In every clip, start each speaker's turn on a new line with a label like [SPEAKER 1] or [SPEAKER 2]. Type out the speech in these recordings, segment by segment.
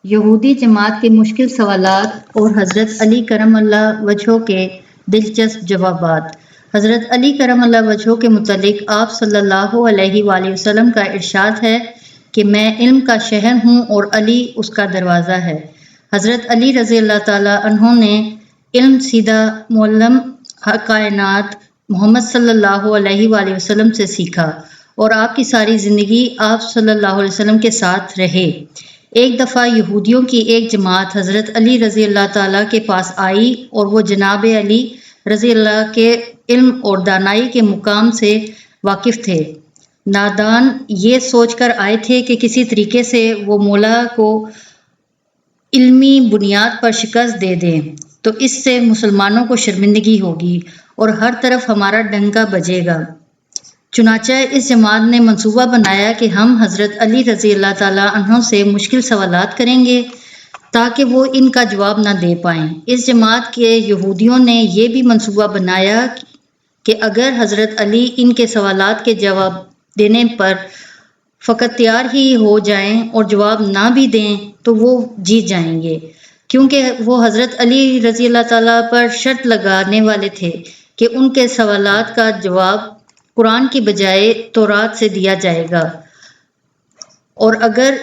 [SPEAKER 1] یہودی جماعت کے مشکل سوالات اور حضرت علی کرم اللہ وجہہ کے دلچسپ جوابات۔ حضرت علی کرم اللہ وجہہ کے متعلق آپ صلی اللہ علیہ وآلہ وسلم کا ارشاد ہے کہ میں علم کا شہر ہوں اور علی اس کا دروازہ ہے۔ حضرت علی رضی اللہ تعالیٰ عنہ نے علم سیدھا معلم کائنات محمد صلی اللہ علیہ وآلہ وسلم سے سیکھا اور آپ کی ساری زندگی آپ صلی اللہ علیہ وسلم کے ساتھ رہے۔ ایک دفعہ یہودیوں کی ایک جماعت حضرت علی رضی اللہ تعالیٰ کے پاس آئی اور وہ جناب علی رضی اللہ کے علم اور دانائی کے مقام سے واقف تھے۔ نادان یہ سوچ کر آئے تھے کہ کسی طریقے سے وہ مولا کو علمی بنیاد پر شکست دے دیں تو اس سے مسلمانوں کو شرمندگی ہوگی اور ہر طرف ہمارا ڈنکا بجے گا۔ چنانچہ اس جماعت نے منصوبہ بنایا کہ ہم حضرت علی رضی اللہ تعالیٰ عنہ سے مشکل سوالات کریں گے تاکہ وہ ان کا جواب نہ دے پائیں۔ اس جماعت کے یہودیوں نے یہ بھی منصوبہ بنایا کہ اگر حضرت علی ان کے سوالات کے جواب دینے پر فقط تیار ہی ہو جائیں اور جواب نہ بھی دیں تو وہ جیت جائیں گے، کیونکہ وہ حضرت علی رضی اللہ تعالیٰ پر شرط لگانے والے تھے کہ ان کے سوالات کا جواب قرآن کی بجائے تورات سے دیا جائے گا، اور اگر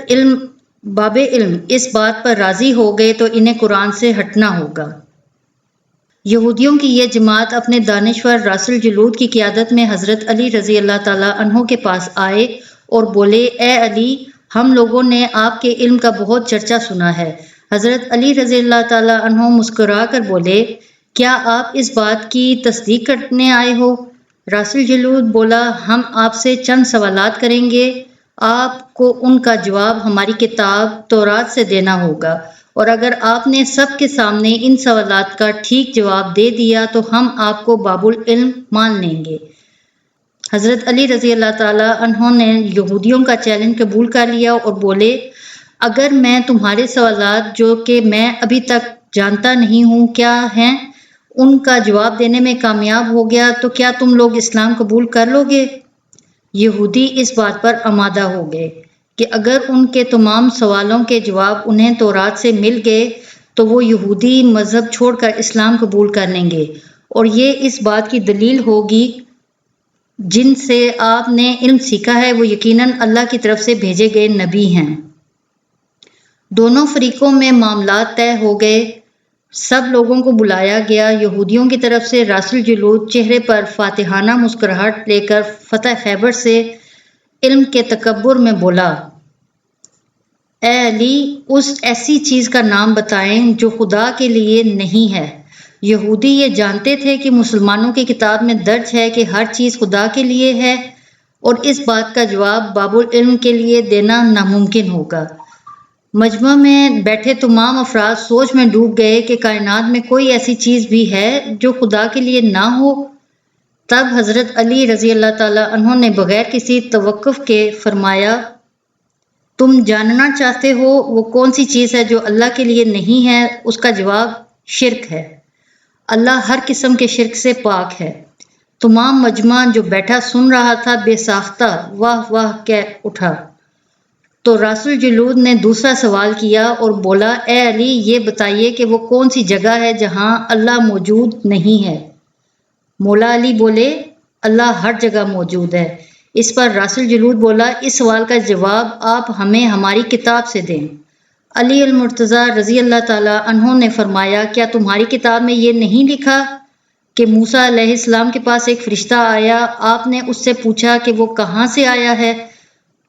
[SPEAKER 1] باب علم اس بات پر راضی ہو گئے تو انہیں قرآن سے ہٹنا ہوگا۔ یہودیوں کی یہ جماعت اپنے دانشور راس الجلود کی قیادت میں حضرت علی رضی اللہ تعالیٰ عنہ کے پاس آئے اور بولے، اے علی، ہم لوگوں نے آپ کے علم کا بہت چرچا سنا ہے۔ حضرت علی رضی اللہ تعالیٰ عنہ مسکرا کر بولے، کیا آپ اس بات کی تصدیق کرنے آئے ہو؟ راس الجلود بولا، ہم آپ سے چند سوالات کریں گے، آپ کو ان کا جواب ہماری کتاب تورات سے دینا ہوگا، اور اگر آپ نے سب کے سامنے ان سوالات کا ٹھیک جواب دے دیا تو ہم آپ کو باب العلم مان لیں گے۔ حضرت علی رضی اللہ تعالیٰ عنہ نے یہودیوں کا چیلنج قبول کر لیا اور بولے، اگر میں تمہارے سوالات جو کہ میں ابھی تک جانتا نہیں ہوں کیا ہیں ان کا جواب دینے میں کامیاب ہو گیا تو کیا تم لوگ اسلام قبول کر لو گے؟ یہودی اس بات پر آمادہ ہو گئے کہ اگر ان کے تمام سوالوں کے جواب انہیں تورات سے مل گئے تو وہ یہودی مذہب چھوڑ کر اسلام قبول کر لیں گے، اور یہ اس بات کی دلیل ہوگی جن سے آپ نے علم سیکھا ہے وہ یقیناً اللہ کی طرف سے بھیجے گئے نبی ہیں۔ دونوں فریقوں میں معاملات طے ہو گئے، سب لوگوں کو بلایا گیا۔ یہودیوں کی طرف سے راس الجلود چہرے پر فاتحانہ مسکراہٹ لے کر فتح خیبر سے علم کے تکبر میں بولا، اے علی، اس ایسی چیز کا نام بتائیں جو خدا کے لیے نہیں ہے۔ یہودی یہ جانتے تھے کہ مسلمانوں کی کتاب میں درج ہے کہ ہر چیز خدا کے لیے ہے اور اس بات کا جواب باب العلم کے لیے دینا ناممکن ہوگا۔ مجمع میں بیٹھے تمام افراد سوچ میں ڈوب گئے کہ کائنات میں کوئی ایسی چیز بھی ہے جو خدا کے لیے نہ ہو۔ تب حضرت علی رضی اللہ تعالیٰ عنہ نے بغیر کسی توقف کے فرمایا، تم جاننا چاہتے ہو وہ کون سی چیز ہے جو اللہ کے لیے نہیں ہے؟ اس کا جواب شرک ہے۔ اللہ ہر قسم کے شرک سے پاک ہے۔ تمام مجمع جو بیٹھا سن رہا تھا بے ساختہ واہ واہ کہہ اٹھا۔ تو راس الجلود نے دوسرا سوال کیا اور بولا، اے علی، یہ بتائیے کہ وہ کون سی جگہ ہے جہاں اللہ موجود نہیں ہے؟ مولا علی بولے، اللہ ہر جگہ موجود ہے۔ اس پر راس الجلود بولا، اس سوال کا جواب آپ ہمیں ہماری کتاب سے دیں۔ علی المرتضیٰ رضی اللہ تعالیٰ عنہ نے فرمایا، کیا تمہاری کتاب میں یہ نہیں لکھا کہ موسیٰ علیہ السلام کے پاس ایک فرشتہ آیا، آپ نے اس سے پوچھا کہ وہ کہاں سے آیا ہے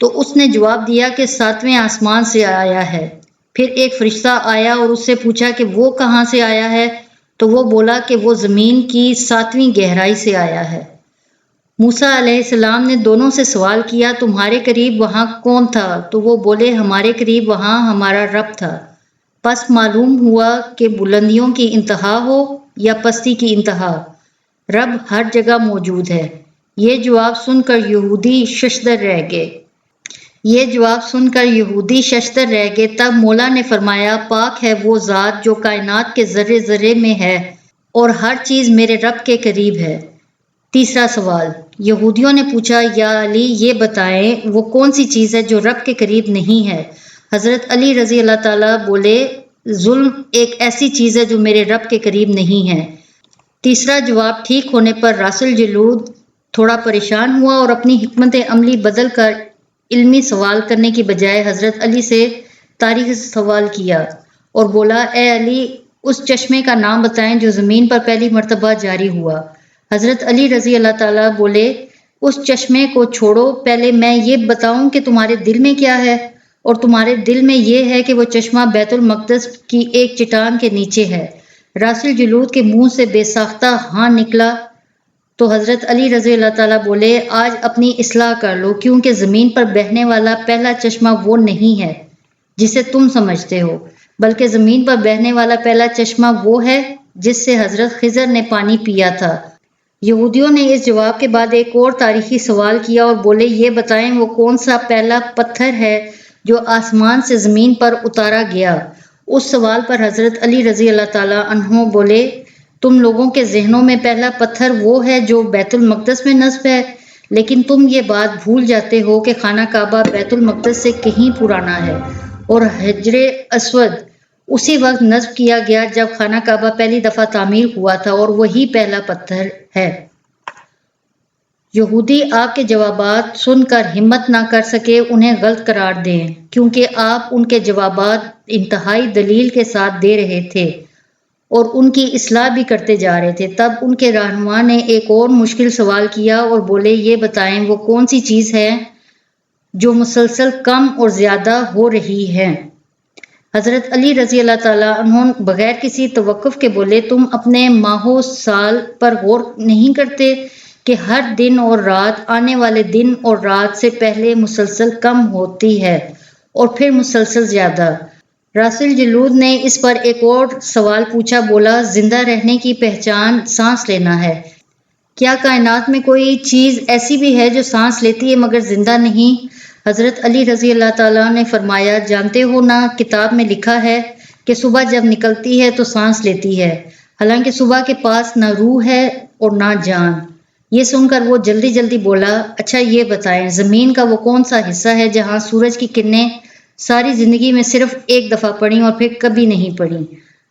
[SPEAKER 1] تو اس نے جواب دیا کہ 7ویں آسمان سے آیا ہے۔ پھر ایک فرشتہ آیا اور اس سے پوچھا کہ وہ کہاں سے آیا ہے تو وہ بولا کہ وہ زمین کی 7ویں گہرائی سے آیا ہے۔ موسیٰ علیہ السلام نے دونوں سے سوال کیا، تمہارے قریب وہاں کون تھا؟ تو وہ بولے، ہمارے قریب وہاں ہمارا رب تھا۔ پس معلوم ہوا کہ بلندیوں کی انتہا ہو یا پستی کی انتہا، رب ہر جگہ موجود ہے۔ یہ جواب سن کر یہودی ششدر رہ گئے۔ تب مولا نے فرمایا، پاک ہے وہ ذات جو کائنات کے ذرے ذرے میں ہے اور ہر چیز میرے رب کے قریب ہے۔ تیسرا سوال، یہودیوں نے پوچھا، یا علی، یہ بتائیں وہ کون سی چیز ہے جو رب کے قریب نہیں ہے؟ حضرت علی رضی اللہ تعالیٰ بولے ظلم ایک ایسی چیز ہے جو میرے رب کے قریب نہیں ہے۔ تیسرا جواب ٹھیک ہونے پر راس الجلود تھوڑا پریشان ہوا اور اپنی حکمت عملی بدل کر علمی سوال کرنے کی بجائے حضرت علی سے تاریخ سوال کیا اور بولا اے علی اس چشمے کا نام بتائیں جو زمین پر پہلی مرتبہ جاری ہوا۔ حضرت علی رضی اللہ تعالیٰ بولے اس چشمے کو چھوڑو، پہلے میں یہ بتاؤں کہ تمہارے دل میں کیا ہے، اور تمہارے دل میں یہ ہے کہ وہ چشمہ بیت المقدس کی ایک چٹان کے نیچے ہے۔ راس الجلود کے منہ سے بے ساختہ ہاں نکلا تو حضرت علی رضی اللہ تعالیٰ بولے آج اپنی اصلاح کر لو، کیونکہ زمین پر بہنے والا پہلا چشمہ وہ نہیں ہے جسے تم سمجھتے ہو، بلکہ زمین پر بہنے والا پہلا چشمہ وہ ہے جس سے حضرت خضر نے پانی پیا تھا۔ یہودیوں نے اس جواب کے بعد ایک اور تاریخی سوال کیا اور بولے یہ بتائیں وہ کون سا پہلا پتھر ہے جو آسمان سے زمین پر اتارا گیا۔ اس سوال پر حضرت علی رضی اللہ تعالیٰ عنہ بولے تم لوگوں کے ذہنوں میں پہلا پتھر وہ ہے جو بیت المقدس میں نصب ہے، لیکن تم یہ بات بھول جاتے ہو کہ خانہ کعبہ بیت المقدس سے کہیں پرانا ہے، اور حجر اسود اسی وقت نصب کیا گیا جب خانہ کعبہ پہلی دفعہ تعمیر ہوا تھا، اور وہی پہلا پتھر ہے۔ یہودی آپ کے جوابات سن کر ہمت نہ کر سکے انہیں غلط قرار دیں، کیونکہ آپ ان کے جوابات انتہائی دلیل کے ساتھ دے رہے تھے اور ان کی اصلاح بھی کرتے جا رہے تھے۔ تب ان کے رہنما نے ایک اور مشکل سوال کیا اور بولے یہ بتائیں وہ کون سی چیز ہے جو مسلسل کم اور زیادہ ہو رہی ہے۔ حضرت علی رضی اللہ تعالیٰ عنہ بغیر کسی توقف کے بولے تم اپنے ماہ و سال پر غور نہیں کرتے کہ ہر دن اور رات آنے والے دن اور رات سے پہلے مسلسل کم ہوتی ہے اور پھر مسلسل زیادہ۔ راس الجلود نے اس پر ایک اور سوال پوچھا، بولا زندہ رہنے کی پہچان سانس لینا ہے، کیا کائنات میں کوئی چیز ایسی بھی ہے جو سانس لیتی ہے مگر زندہ نہیں؟ حضرت علی رضی اللہ تعالیٰ نے فرمایا جانتے ہو نا کتاب میں لکھا ہے کہ صبح جب نکلتی ہے تو سانس لیتی ہے، حالانکہ صبح کے پاس نہ روح ہے اور نہ جان۔ یہ سن کر وہ جلدی جلدی بولا اچھا یہ بتائیں زمین کا وہ کون سا حصہ ہے جہاں سورج کی کرنیں ساری زندگی میں صرف ایک دفعہ پڑیں اور پھر کبھی نہیں پڑیں؟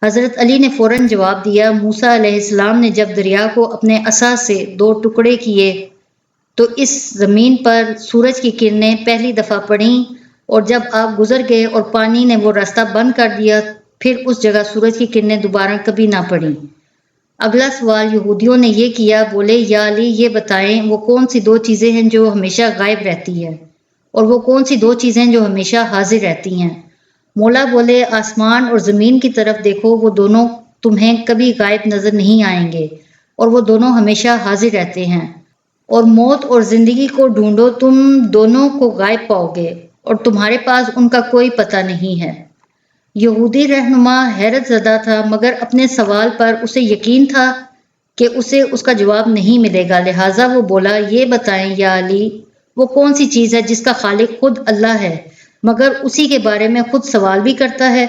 [SPEAKER 1] حضرت علی نے فوراً جواب دیا موسیٰ علیہ السلام نے جب دریا کو اپنے عصا سے 2 ٹکڑے کیے تو اس زمین پر سورج کی کرنیں پہلی دفعہ پڑیں، اور جب آپ گزر گئے اور پانی نے وہ راستہ بند کر دیا پھر اس جگہ سورج کی کرنیں دوبارہ کبھی نہ پڑیں۔ اگلا سوال یہودیوں نے یہ کیا، بولے یا علی یہ بتائیں وہ کون سی 2 چیزیں ہیں جو ہمیشہ غائب رہتی ہے، اور وہ کون سی 2 چیزیں جو ہمیشہ حاضر رہتی ہیں؟ مولا بولے آسمان اور زمین کی طرف دیکھو، وہ دونوں تمہیں کبھی غائب نظر نہیں آئیں گے اور وہ دونوں ہمیشہ حاضر رہتے ہیں، اور موت اور زندگی کو ڈھونڈو، تم دونوں کو غائب پاؤ گے اور تمہارے پاس ان کا کوئی پتہ نہیں ہے۔ یہودی رہنما حیرت زدہ تھا مگر اپنے سوال پر اسے یقین تھا کہ اسے اس کا جواب نہیں ملے گا، لہٰذا وہ بولا یہ بتائیں یا علی وہ کون سی چیز ہے جس کا خالق خود اللہ ہے مگر اسی کے بارے میں خود سوال بھی کرتا ہے؟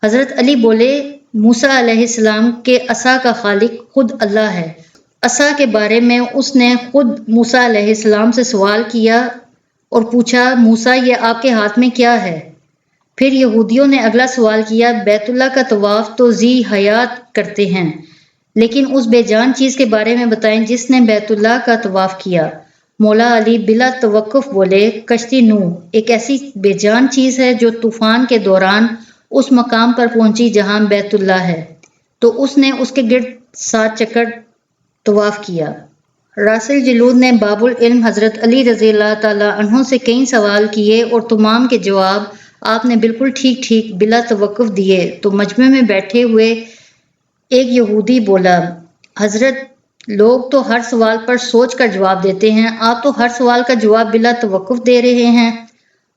[SPEAKER 1] حضرت علی بولے موسیٰ علیہ السلام کے عصا کا خالق خود اللہ ہے۔ عصا کے بارے میں اس نے خود موسیٰ علیہ السلام سے سوال کیا اور پوچھا موسیٰ یہ آپ کے ہاتھ میں کیا ہے؟ پھر یہودیوں نے اگلا سوال کیا، بیت اللہ کا طواف تو ذی حیات کرتے ہیں، لیکن اس بے جان چیز کے بارے میں بتائیں جس نے بیت اللہ کا طواف کیا؟ مولا علی بلا توقف بولے کشتی نوح ایک ایسی بے جان چیز ہے جو طوفان کے دوران اس مقام پر پہنچی جہاں بیت اللہ ہے، تو اس نے اس کے گرد 7 چکر طواف کیا۔ راس الجلود نے باب العلم حضرت علی رضی اللہ تعالیٰ عنہ سے کئی سوال کیے اور تمام کے جواب آپ نے بالکل ٹھیک ٹھیک بلا توقف دیے، تو مجمع میں بیٹھے ہوئے ایک یہودی بولا حضرت لوگ تو ہر سوال پر سوچ کر جواب دیتے ہیں، آپ تو ہر سوال کا جواب بلا توقف دے رہے ہیں۔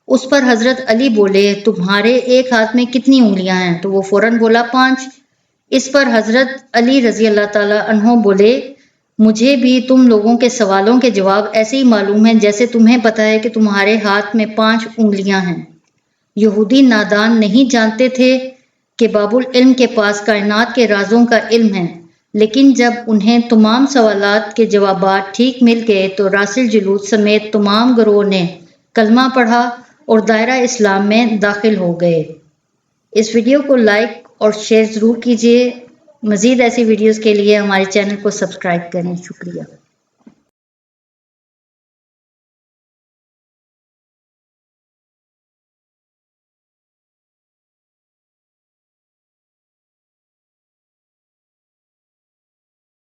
[SPEAKER 1] اس پر حضرت علی بولے تمہارے ایک ہاتھ میں کتنی انگلیاں ہیں؟ تو وہ فوراً بولا 5۔ اس پر حضرت علی رضی اللہ تعالیٰ عنہ بولے مجھے بھی تم لوگوں کے سوالوں کے جواب ایسے ہی معلوم ہیں جیسے تمہیں پتہ ہے کہ تمہارے ہاتھ میں 5 انگلیاں ہیں۔ یہودی نادان نہیں جانتے تھے کہ باب العلم کے پاس کائنات کے رازوں کا علم ہے، لیکن جب انہیں تمام سوالات کے جوابات ٹھیک مل گئے تو راس الجلود سمیت تمام گروہ نے کلمہ پڑھا اور دائرہ اسلام میں داخل ہو گئے۔ اس ویڈیو کو لائک اور شیئر ضرور کیجیے۔ مزید ایسی ویڈیوز کے لیے ہمارے چینل کو سبسکرائب کریں۔ شکریہ۔